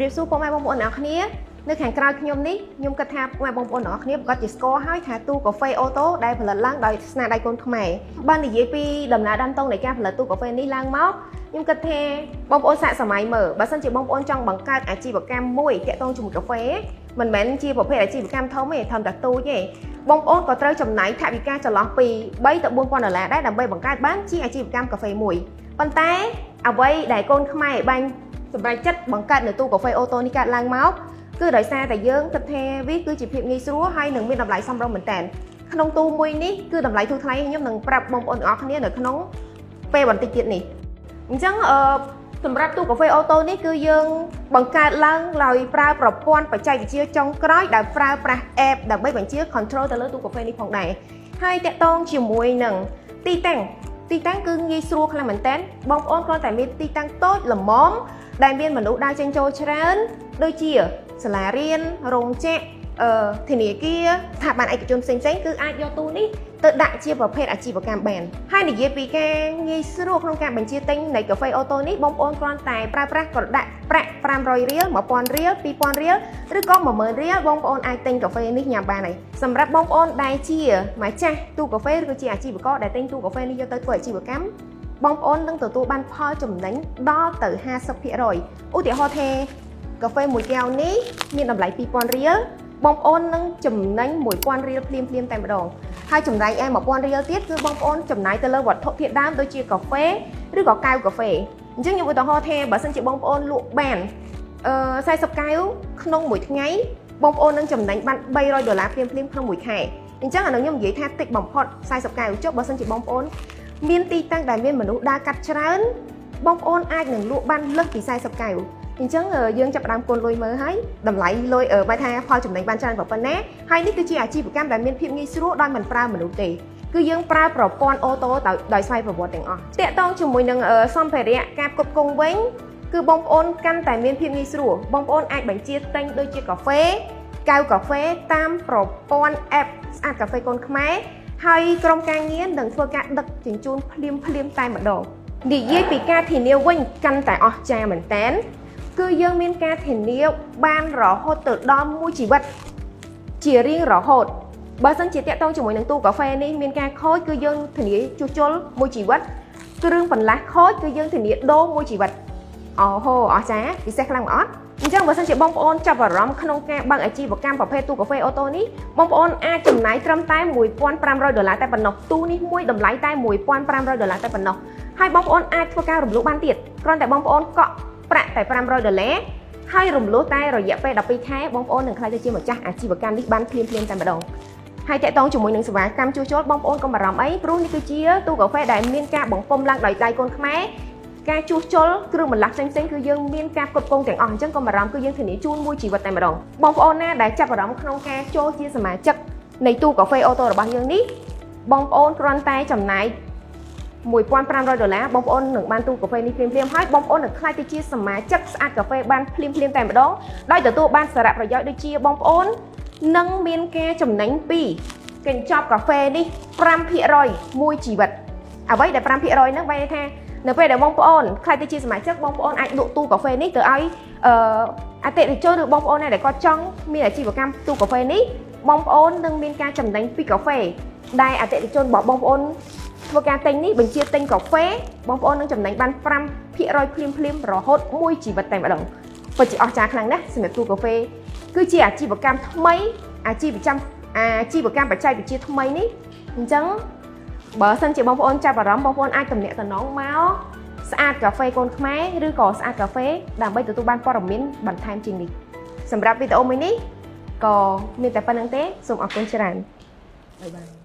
រៀបសួរពុកម៉ែបងប្អូនអ្នកគ្នានៅខាងក្រៅខ្ញុំនេះខ្ញុំគិតថាពុកម៉ែបងប្អូនអ្នកគ្នាប្រកាសជាស្គាល់ហើយថាទូកាហ្វេអូតូដែលផលិតឡើងដោយស្នាដៃកូនខ្មែរបើនិយាយពីដំណើរដើមតងនៃការផលិតទូកាហ្វេនេះឡើងមកខ្ញុំគិតថាបងប្អូនសាកសម័យមើលបើសិនជាបងប្អូនចង់បង្កើតអាជីវកម្មមួយទាក់ទងជាមួយកាហ្វេមិនមែនជាប្រភេទអាជីវកម្មធំទេធំតែទូចទេបងប្អូនក៏ត្រូវចំណាយថវិកាចន្លោះពី$3ទៅ$4,000ដែរដើម្បីបង្កើតបានជាអាជីវកម្មកាហ្វេមួយប៉ុន្តែអ្វីដែលកូនខ្មែរបាញ់សម្រាប់ចិត្តបង្កើតនៅទូកាហ្វេអូតូនេះកើតឡើងមកគឺដោយសារតែយើងគិតថាវាគឺជាភាពងាយស្រួលហើយនឹងមានតម្លៃសមរម្យមែនតើក្នុងទូមួយនេះគឺតម្លៃធូរថ្លៃខ្ញុំនឹងប្រាប់បងប្អូនទាំងអស់គ្នានៅក្នុងពេលបន្តិចទៀតនេះអញ្ចឹងសម្រាប់ទូកាហ្វេអូតូនេះគឺយើងបង្កើតឡើងដោយប្រើប្រព័ន្ធបច្ចេកវិទ្យាចុងក្រោយដែលប្រើប្រាស់ app ដើម្បីបញ្ជា control ទៅលើទូកាហ្វេនេះផងដែរហើយតាក់ទងជាមួយនឹងទីតាំងគឺងាយស្រួលខ្លាំងមែនតើបងប្អូនគ្រាន់តែមានទីតាំងតូចល្មមដែលមានមនុស្សដើរចេញចូលច្រើនដូចជាសាលារៀនរោងចក្រធនាគារស្ថាប័នឯកជនផ្សេងៗគឺអាចយកទូនេះទៅដាក់ជាប្រភេទអាជីវកម្មបានហើយនិយាយពីការងាយស្រួលក្នុងការបញ្ជាទិញនៃកាហ្វេអូតូនេះបងប្អូនគ្រាន់តែប្រើប្រាស់ក្រដាស់ប្រាក់500រៀល1000រៀល2000រៀលឬក៏10000រៀលបងប្អូនអាចទិញកាហ្វេនេះញ៉ាំបានហើយសម្រាប់បងប្អូនដែលជាម្ចាស់ទូកាហ្វេឬក៏ជាអាជីវករដែលទិញទូកាហ្វេនេះយកទៅធ្វើអាជីវកម្មបងប្អូននឹងទទួលបានផលចំណេញដល់ទៅ 50% ឧទាហរណ៍ថាកាហ្វេមួយកែវនេះមានតម្លៃ2000រៀលបងប្អូននឹងចំណេញ1000រៀលភ្លាមតែម្ដងហើយចំណែកឯ1000រៀលទៀតគឺបងប្អូនចំណាយទៅលើវត្ថុធាតុដើមដូចជាកាហ្វេឬក៏កែវកាហ្វេអញ្ចឹងខ្ញុំឧទាហរណ៍ថាបើសិនជាបងប្អូនលក់បាន40កែវក្នុងមួយថ្ងៃបងប្អូននឹងចំណេញបាន$300ភ្លាមក្នុងមួយខែអញ្ចឹងអានោះខ្ញុំនិយាយថាតិចបំផុត40កែវចុះបើសិនជាបងប្អូនមានទីតាំងដែលមានមនុស្សដើរកាត់ច្រើនបងប្អូនអាចនឹងលក់បានលើសពី40កែវអញ្ចឹងយើងចាប់ផ្ដើមគុណលុយមើលហើយតម្លៃលុយបើថាផលចំណេញបានច្រើនប៉ុណ្ណាហើយនេះគឺជាអាជីវកម្មដែលមានភាពងាយស្រួលដោយមិនប្រើមនុស្សទេគឺយើងប្រើប្រព័ន្ធអូតូដោយស្វ័យប្រវត្តិទាំងអស់តាក់ទងជាមួយនឹងសម្ភារៈការផ្គត់ផ្គង់វិញគឺបងប្អូនកាន់តែមានភាពងាយស្រួលបងប្អូនអាចបញ្ជាទិញដូចជាកាហ្វេកែវកាហ្វេតាមប្រព័ន្ធ app ស្អាតកាហ្វេកូនខ្មែរហើយក្រុមការងារនឹងធ្វើការដឹកជញ្ជូនភ្លាមតែម្ដងនិយាយពីការធានាវិញកាន់តែអស្ចារ្យមែនតើគឺយើងមានការធានាបានរហូតទៅដល់មួយជីវិតជារៀងរហូតបើសិនជាតាក់ទងជាមួយនឹងទូកាហ្វេនេះមានការខូចគឺយើងធានាជួសជុលមួយជីវិតគ្រឿងបន្លាស់ខូចគឺយើងធានាដូរមួយជីវិតអូហូអស្ចារ្យពិសេសខ្លាំងអត់អញ្ចឹងបើសិនជាបងប្អូនចាប់អារម្មណ៍ក្នុងការបើកអាជីវកម្មប្រភេទទូកាហ្វេអូតូនេះបងប្អូនអាចចំណាយត្រឹមតែ$1500តែប៉ុណ្ណោះទូនេះមួយតម្លៃតែ$1500តែប៉ុណ្ណោះហើយបងប្អូនអាចធ្វើការរំលោះបានទៀតគ្រាន់តែបងប្អូនកក់ប្រាក់តែ$500ហើយរំលោះតែរយៈពេល12ខែបងប្អូននឹងក្លាយទៅជាម្ចាស់អាជីវកម្មនេះបានភ្លាមតែម្ដងហើយតាក់ទងជាមួយនឹងសេវាកម្មជួសជុលបងប្អូនកុំបារម្ភអីព្រោះនេះគឺជាទូកាហ្វេដែលមានការបង្គុំឡើងដោយដៃកូនខ្មែរការជួសជុលគ្រឿងបន្លាស់ផ្សេងគឺយើងមានការផ្គត់ផ្គង់ទាំងអស់អញ្ចឹងកុំបារម្ភគឺយើងធានាជូនមួយជីវិតតែម្ដងបងប្អូនណាដែលចាប់អារម្មណ៍ក្នុងការចូលជាសមាជិកនៃទូកាហ្វេអូតូរបស់យើងនេះបងប្អូនគ្រាន់តែចំណាយ$1500បងប្អូននឹងបានទូកាហ្វេនេះភ្លាមហើយបងប្អូននឹងក្លាយទៅជាសមាជិកស្អាតកាហ្វេបានភ្លាមតែម្ដងដោយទទួលបានសារៈប្រយោជន៍ដូចជាបងប្អូននឹងមានការចំណេញពីកញ្ចប់កាហ្វេនេះ5%មួយជីវិតអ្វីដែល5%ហ្នឹងបែរថានៅពេលដែលបងប្អូនក្លាយទៅជាសមាជិកបងប្អូនអាចលក់ទូកាហ្វេនេះទៅឲ្យអតិថិជនឬបងប្អូនដែលគាត់ចង់មានអាជីវកម្មទូកាហ្វេនេះបងប្អូននឹងមានការចំណេញពីកាហ្វេដែលអតិថិជនរបស់បងប្អូនធ្វើការទិញនេះបញ្ជាទិញកាហ្វេបងប្អូននឹងចំណេញបាន5%ភ្លាមរហូតមួយជីវិតតែម្ដងពិតជាអស្ចារ្យខ្លាំងណាស់សម្រាប់ទូកាហ្វេគឺជាអាជីវកម្មថ្មីអាជីវកម្មបច្ចេកវិទ្យាថ្មីនេះអញ្ចឹងបើសិនជាបងប្អូនចាប់អារម្មណ៍បងប្អូនអាចទំនាក់ទំនងមកស្អាតកាហ្វេកូនខ្មែរឬក៏ស្អាតកាហ្វេដើម្បីទទួលបានព័ត៌មានបន្ថែមជាងនេះសម្រាប់វីដេអូមួយនេះក៏មានតែប៉ុណ្្នឹងទេសូមអរគុណច្រើនបាយបាយ